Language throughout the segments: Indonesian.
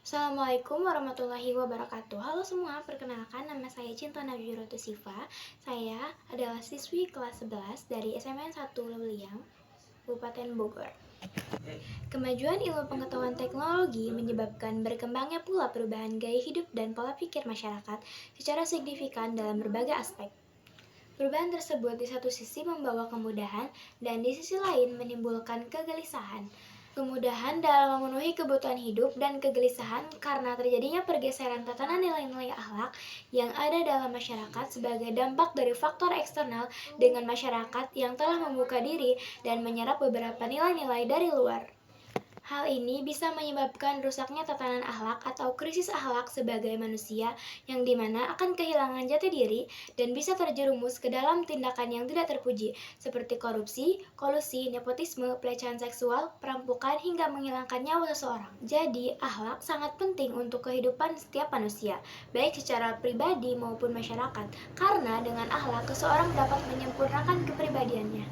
Assalamualaikum warahmatullahi wabarakatuh. Halo semua, perkenalkan nama saya Cinta Najuratu Sifa. Saya adalah siswi kelas 11 dari SMN 1 Lewiliang, Kabupaten Bogor. Kemajuan ilmu pengetahuan teknologi menyebabkan berkembangnya pula perubahan gaya hidup dan pola pikir masyarakat secara signifikan dalam berbagai aspek. Perubahan tersebut di satu sisi membawa kemudahan dan di sisi lain menimbulkan kegelisahan. Kemudahan dalam memenuhi kebutuhan hidup dan kegelisahan karena terjadinya pergeseran tatanan nilai-nilai akhlak yang ada dalam masyarakat sebagai dampak dari faktor eksternal dengan masyarakat yang telah membuka diri dan menyerap beberapa nilai-nilai dari luar. Hal ini bisa menyebabkan rusaknya tatanan akhlak atau krisis akhlak sebagai manusia yang dimana akan kehilangan jati diri dan bisa terjerumus ke dalam tindakan yang tidak terpuji seperti korupsi, kolusi, nepotisme, pelecehan seksual, perampokan hingga menghilangkan nyawa seseorang. Jadi, akhlak sangat penting untuk kehidupan setiap manusia, baik secara pribadi maupun masyarakat, karena dengan akhlak seseorang dapat menyempurnakan kepribadiannya.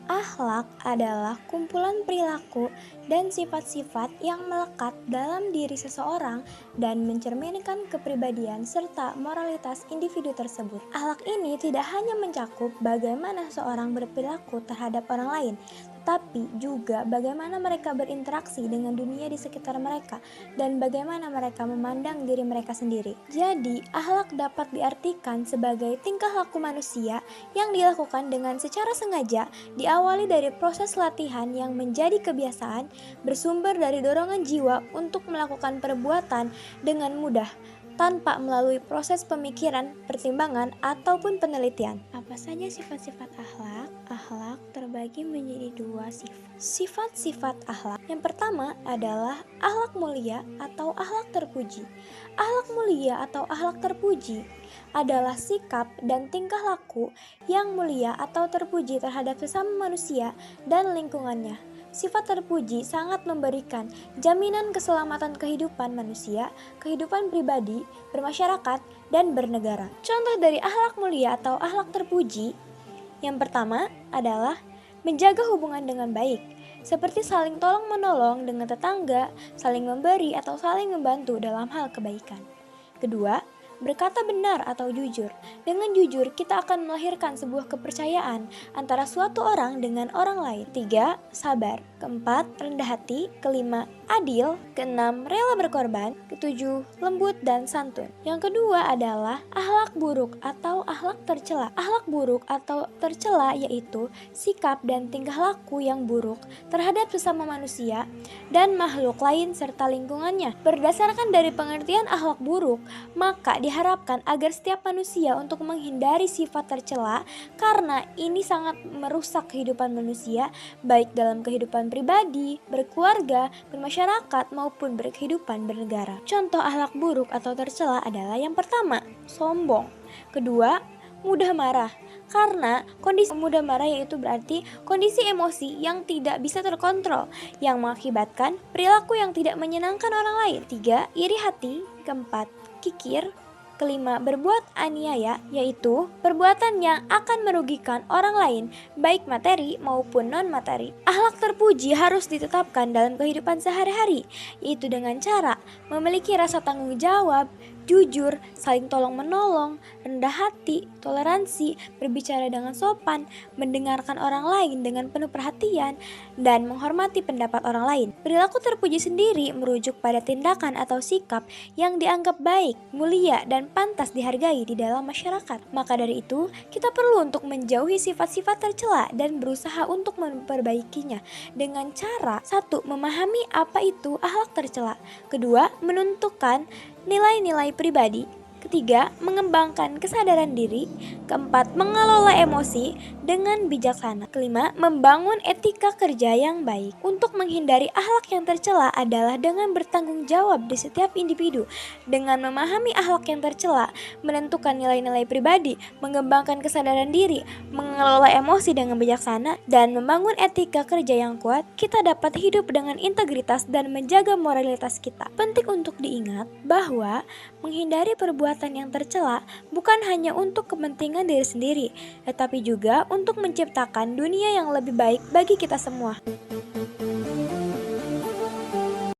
Akhlak adalah kumpulan perilaku dan sifat-sifat yang melekat dalam diri seseorang dan mencerminkan kepribadian serta moralitas individu tersebut. Akhlak ini tidak hanya mencakup bagaimana seorang berperilaku terhadap orang lain, tetapi juga bagaimana mereka berinteraksi dengan dunia di sekitar mereka dan bagaimana mereka memandang diri mereka sendiri. Jadi, akhlak dapat diartikan sebagai tingkah laku manusia yang dilakukan dengan secara sengaja, diawali dari proses latihan yang menjadi kebiasaan, bersumber dari dorongan jiwa untuk melakukan perbuatan dengan mudah tanpa melalui proses pemikiran, pertimbangan, ataupun penelitian. Apa saja sifat-sifat akhlak? Akhlak terbagi menjadi dua sifat. Sifat-sifat akhlak. Yang pertama adalah akhlak mulia atau akhlak terpuji. Akhlak mulia atau akhlak terpuji adalah sikap dan tingkah laku yang mulia atau terpuji terhadap sesama manusia dan lingkungannya. Sifat terpuji sangat memberikan jaminan keselamatan kehidupan manusia, kehidupan pribadi, bermasyarakat, dan bernegara. Contoh dari akhlak mulia atau akhlak terpuji yang pertama adalah menjaga hubungan dengan baik, seperti saling tolong-menolong dengan tetangga, saling memberi atau saling membantu dalam hal kebaikan. Kedua, berkata benar atau jujur. Dengan jujur, kita akan melahirkan sebuah kepercayaan antara suatu orang dengan orang lain. 3. Sabar. Keempat, rendah hati. Kelima, adil. Keenam, rela berkorban. Ketujuh, lembut dan santun. Yang kedua adalah akhlak buruk atau akhlak tercela. Akhlak buruk atau tercela yaitu sikap dan tingkah laku yang buruk terhadap sesama manusia dan makhluk lain serta lingkungannya. Berdasarkan dari pengertian akhlak buruk, maka diharapkan agar setiap manusia untuk menghindari sifat tercela karena ini sangat merusak kehidupan manusia baik dalam kehidupan pribadi, berkeluarga, bermasyarakat maupun berkehidupan bernegara. Contoh akhlak buruk atau tercela adalah yang pertama, sombong. Kedua, mudah marah. Karena kondisi mudah marah yaitu berarti kondisi emosi yang tidak bisa terkontrol yang mengakibatkan perilaku yang tidak menyenangkan orang lain. 3. Iri hati. Keempat, kikir. Kelima, berbuat aniaya, yaitu perbuatan yang akan merugikan orang lain, baik materi maupun non-materi. Akhlak terpuji harus ditetapkan dalam kehidupan sehari-hari, yaitu dengan cara memiliki rasa tanggung jawab, jujur, saling tolong-menolong, rendah hati, toleransi, berbicara dengan sopan, mendengarkan orang lain dengan penuh perhatian, dan menghormati pendapat orang lain. Perilaku terpuji sendiri merujuk pada tindakan atau sikap yang dianggap baik, mulia, dan pantas dihargai di dalam masyarakat. Maka dari itu, kita perlu untuk menjauhi sifat-sifat tercela dan berusaha untuk memperbaikinya dengan cara 1. Memahami apa itu akhlak tercela. Kedua, menentukan nilai-nilai pribadi. Ketiga, mengembangkan kesadaran diri. Keempat, mengelola emosi dengan bijaksana. Kelima, membangun etika kerja yang baik. Untuk menghindari akhlak yang tercela adalah dengan bertanggung jawab di setiap individu, dengan memahami akhlak yang tercela, menentukan nilai-nilai pribadi, mengembangkan kesadaran diri, mengelola emosi dengan bijaksana, dan membangun etika kerja yang kuat, kita dapat hidup dengan integritas dan menjaga moralitas kita. Penting untuk diingat bahwa menghindari perbuatan yang tercela bukan hanya untuk kepentingan diri sendiri, tetapi juga untuk menciptakan dunia yang lebih baik bagi kita semua.